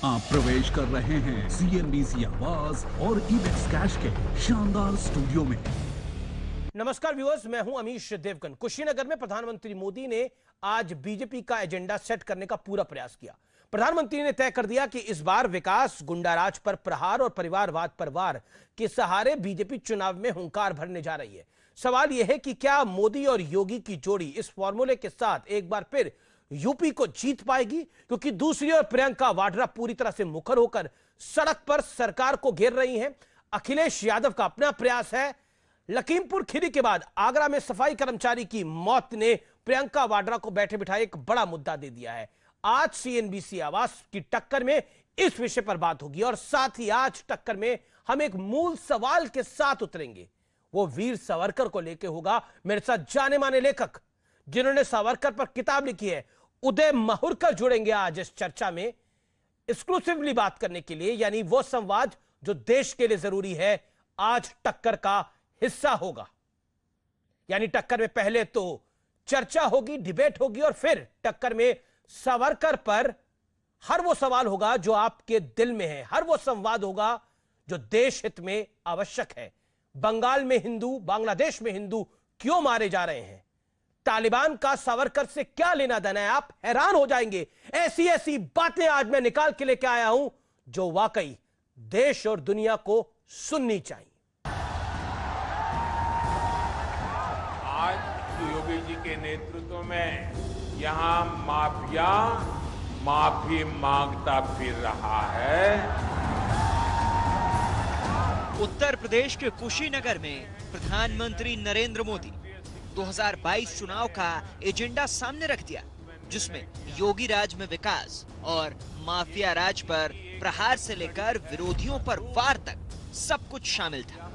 आप प्रवेश कर रहे हैं CNBC आवाज और इबेक्स कैश के शानदार स्टूडियो में। नमस्कार व्यूअर्स, मैं हूं अमीश देवगन। कुशीनगर में प्रधानमंत्री मोदी ने आज बीजेपी का एजेंडा सेट करने का पूरा प्रयास किया। प्रधानमंत्री ने तय कर दिया कि इस बार विकास, गुंडाराज पर प्रहार और परिवारवाद पर वार के सहारे बीजेपी चुनाव में हुंकार भरने जा रही है। सवाल यह है कि क्या मोदी और योगी की जोड़ी इस फॉर्मूले के साथ एक बार फिर यूपी को जीत पाएगी? क्योंकि दूसरी ओर प्रियंका वाड्रा पूरी तरह से मुखर होकर सड़क पर सरकार को घेर रही हैं। अखिलेश यादव का अपना प्रयास है। लखीमपुर खीरी के बाद आगरा में सफाई कर्मचारी की मौत ने प्रियंका वाड्रा को बैठे बिठाए एक बड़ा मुद्दा दे दिया है। आज CNBC आवाज की टक्कर में इस विषय पर बात होगी और साथ ही आज टक्कर में हम एक मूल सवाल के साथ उतरेंगे। वो वीर सावरकर को लेकर होगा। मेरे साथ जाने माने लेखक जिन्होंने सावरकर पर किताब लिखी है, उदय माहुरकर जुड़ेंगे आज इस चर्चा में एक्सक्लूसिवली बात करने के लिए। यानी वो संवाद जो देश के लिए जरूरी है आज टक्कर का हिस्सा होगा। यानी टक्कर में पहले तो चर्चा होगी, डिबेट होगी और फिर टक्कर में सावरकर पर हर वो सवाल होगा जो आपके दिल में है, हर वो संवाद होगा जो देश हित में आवश्यक है। बंगाल में हिंदू, बांग्लादेश में हिंदू क्यों मारे जा रहे हैं? तालिबान का सावरकर से क्या लेना देना है? आप हैरान हो जाएंगे। ऐसी ऐसी बातें आज मैं निकाल के लेके आया हूं जो वाकई देश और दुनिया को सुननी चाहिए। आज योगी जी के नेतृत्व में यहां माफिया माफी मांगता फिर रहा है। उत्तर प्रदेश के कुशीनगर में प्रधानमंत्री नरेंद्र मोदी 2022 चुनाव का एजेंडा सामने रख दिया, जिसमें योगी राज में विकास और माफिया राज पर प्रहार से लेकर विरोधियों पर वार तक सब कुछ शामिल था।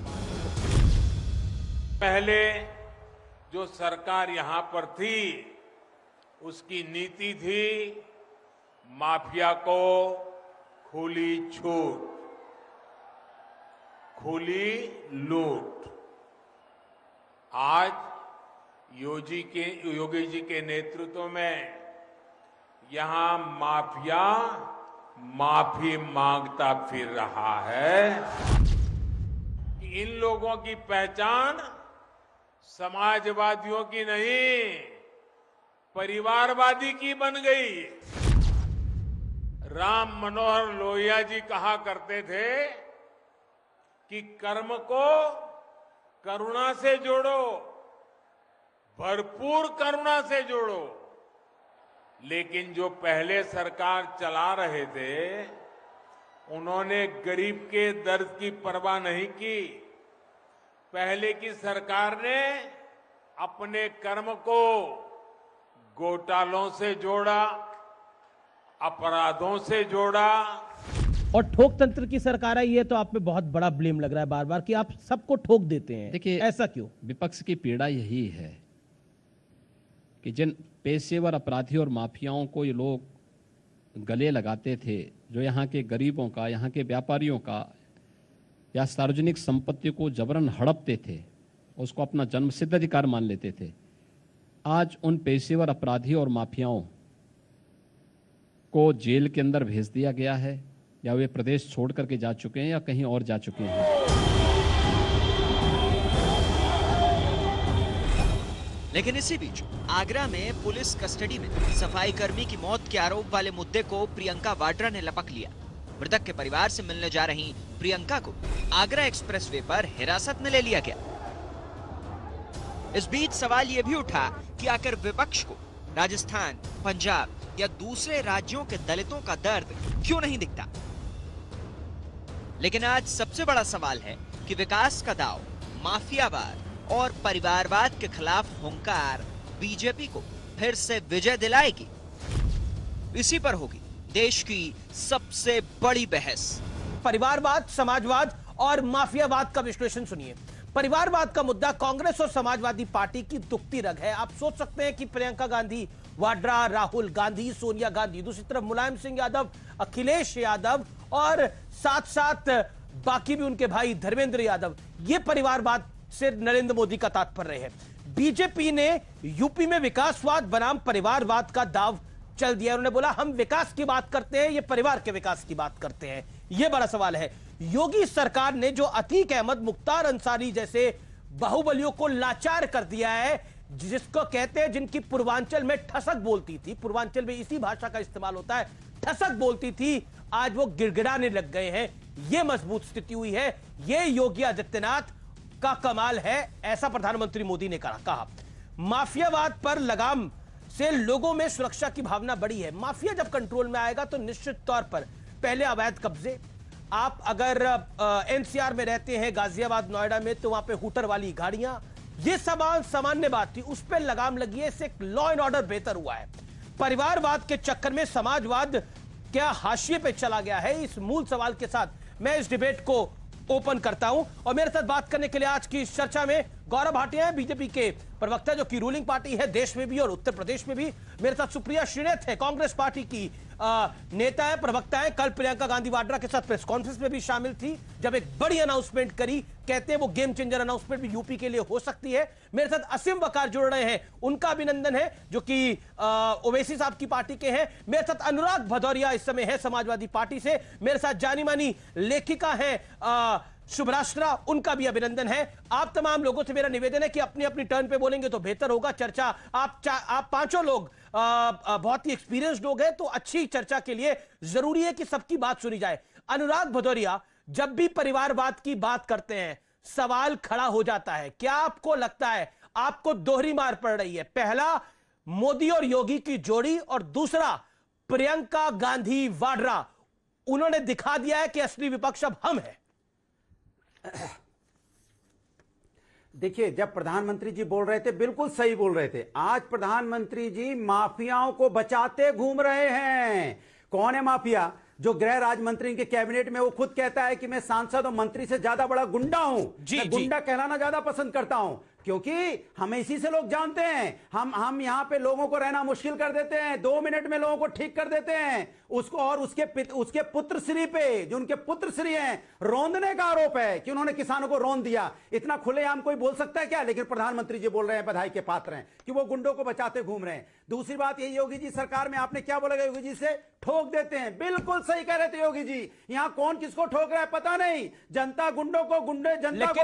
पहले जो सरकार यहां पर थी उसकी नीति थी माफिया को खुली छूट, खुली लूट। आज योगी जी के नेतृत्व में यहां माफिया माफी मांगता फिर रहा है। इन लोगों की पहचान समाजवादियों की नहीं, परिवारवादी की बन गई। राम मनोहर लोहिया जी कहा करते थे कि कर्म को करुणा से जोड़ो, भरपूर करुणा से जोड़ो। लेकिन जो पहले सरकार चला रहे थे उन्होंने गरीब के दर्द की परवाह नहीं की। पहले की सरकार ने अपने कर्म को घोटालों से जोड़ा, अपराधों से जोड़ा। और ठोक तंत्र की सरकार है, ये तो आप पे बहुत बड़ा ब्लेम लग रहा है बार बार कि आप सबको ठोक देते हैं। देखिए, ऐसा क्यों? विपक्ष की पीड़ा यही है कि जिन पेशेवर अपराधियों और माफियाओं को ये लोग गले लगाते थे, जो यहाँ के गरीबों का, यहाँ के व्यापारियों का या सार्वजनिक संपत्ति को जबरन हड़पते थे, उसको अपना जन्मसिद्ध अधिकार मान लेते थे, आज उन पेशेवर अपराधियों और माफियाओं को जेल के अंदर भेज दिया गया है, या वे प्रदेश छोड़ करके जा चुके हैं या कहीं और जा चुके हैं। लेकिन इसी बीच आगरा में पुलिस कस्टडी में सफाई कर्मी की मौत के आरोप वाले मुद्दे को प्रियंका वाड्रा ने लपक लिया। मृतक के परिवार से मिलने जा रही प्रियंका को आगरा एक्सप्रेसवे पर हिरासत में ले लिया गया। इस बीच सवाल यह भी उठा कि आखिर विपक्ष को राजस्थान, पंजाब या दूसरे राज्यों के दलितों का दर्द क्यों नहीं दिखता। लेकिन आज सबसे बड़ा सवाल है कि विकास का दांव, माफियावाद और परिवारवाद के खिलाफ हुंकार बीजेपी को फिर से विजय दिलाएगी। इसी पर होगी देश की सबसे बड़ी बहस। परिवारवाद, समाजवाद और माफियावाद का विश्लेषण सुनिए। परिवारवाद का मुद्दा कांग्रेस और समाजवादी पार्टी की दुखती रग है। आप सोच सकते हैं कि प्रियंका गांधी वाड्रा, राहुल गांधी, सोनिया गांधी, दूसरी तरफ मुलायम सिंह यादव, अखिलेश यादव और साथ साथ बाकी भी उनके भाई धर्मेंद्र यादव, ये परिवारवाद से नरेंद्र मोदी का तात्पर्य है। बीजेपी ने यूपी में विकासवाद बनाम परिवारवाद का दाव चल दिया। उन्होंने बोला हम विकास की बात करते हैं, ये परिवार के विकास की बात करते हैं। ये बड़ा सवाल है। योगी सरकार ने जो अतीक अहमद, मुख्तार अंसारी जैसे बाहुबलियों को लाचार कर दिया है, जिसको कहते हैं, जिनकी पूर्वांचल में ठसक बोलती थी, पूर्वांचल में इसी भाषा का इस्तेमाल होता है, ठसक बोलती थी, आज वो गिड़गिड़ाने लग गए हैं। ये मजबूत स्थिति हुई है। ये योगी आदित्यनाथ का कमाल है, ऐसा प्रधानमंत्री मोदी ने कहा। माफियावाद पर लगाम से लोगों में सुरक्षा की भावना बढ़ी है। माफिया जब कंट्रोल में आएगा तो निश्चित तौर पर पहले अवैध कब्जे, आप अगर एनसीआर में रहते हैं, गाजियाबाद, नोएडा में, तो वहां पे हूटर वाली गाड़ियां, ये सामान्य बात थी, उस पर लगाम लगी है। इससे लॉ एंड ऑर्डर बेहतर हुआ है। परिवारवाद के चक्कर में समाजवाद क्या हाशिए पे चला गया है? इस मूल सवाल के साथ मैं इस डिबेट को ओपन करता हूं और मेरे साथ बात करने के लिए आज की इस चर्चा में गौरव भाटिया है, बीजेपी के प्रवक्ता, जो कि रूलिंग पार्टी है देश में भी और उत्तर प्रदेश में भी। मेरे साथ सुप्रिया श्रीनेत है, कांग्रेस पार्टी की नेता है, प्रवक्ता है, कल प्रियंका गांधी वाड्रा के साथ प्रेस कॉन्फ्रेंस में भी शामिल थी, जब एक बड़ी अनाउंसमेंट करी। कहते हैं वो गेम चेंजर अनाउंसमेंट भी यूपी के लिए हो सकती है। मेरे साथ असीम वकार जुड़ रहे हैं, उनका अभिनंदन है, जो कि ओवैसी साहब की पार्टी के हैं। मेरे साथ अनुराग भदौरिया इस समय है समाजवादी पार्टी से। मेरे साथ जानी मानी लेखिका है शुभराष्ट्रा, उनका भी अभिनंदन है। आप तमाम लोगों से मेरा निवेदन है कि अपनी अपनी टर्न पे बोलेंगे तो बेहतर होगा। चर्चा आप पांचों लोग बहुत ही एक्सपीरियंस्ड लोग हैं, तो अच्छी चर्चा के लिए जरूरी है कि सबकी बात सुनी जाए। अनुराग भदौरिया, जब भी परिवारवाद की बात करते हैं सवाल खड़ा हो जाता है। क्या आपको लगता है आपको दोहरी मार पड़ रही है? पहला मोदी और योगी की जोड़ी, और दूसरा प्रियंका गांधी वाड्रा, उन्होंने दिखा दिया है कि असली विपक्ष अब हम है। देखिए, जब प्रधानमंत्री जी बोल रहे थे बिल्कुल सही बोल रहे थे। आज प्रधानमंत्री जी माफियाओं को बचाते घूम रहे हैं। कौन है माफिया? जो गृह राज्य मंत्री के कैबिनेट में, वो खुद कहता है कि मैं सांसद और मंत्री से ज्यादा बड़ा गुंडा हूं। मैं गुंडा कहलाना ज्यादा पसंद करता हूं, क्योंकि हमें इसी से लोग जानते हैं। हम यहां पे लोगों को रहना मुश्किल कर देते हैं, 2 मिनट में लोगों को ठीक कर देते हैं। उसको और उसके पुत्र श्री पे, जो उनके पुत्र श्री हैं, रौंदने का आरोप है कि उन्होंने किसानों को रौंद दिया। इतना खुलेआम कोई बोल सकता है क्या? लेकिन प्रधानमंत्री जी बोल रहे हैं, बधाई के पात्र हैं कि वो गुंडों को बचाते घूम रहे हैं। दूसरी बात, ये योगी जी सरकार में आपने क्या बोला? योगी जी से ठोक देते हैं। बिल्कुल सही कह रहे थे योगी जी। यहां कौन किसको ठोक रहा है पता नहीं। जनता गुंडों को, गुंडे जनता को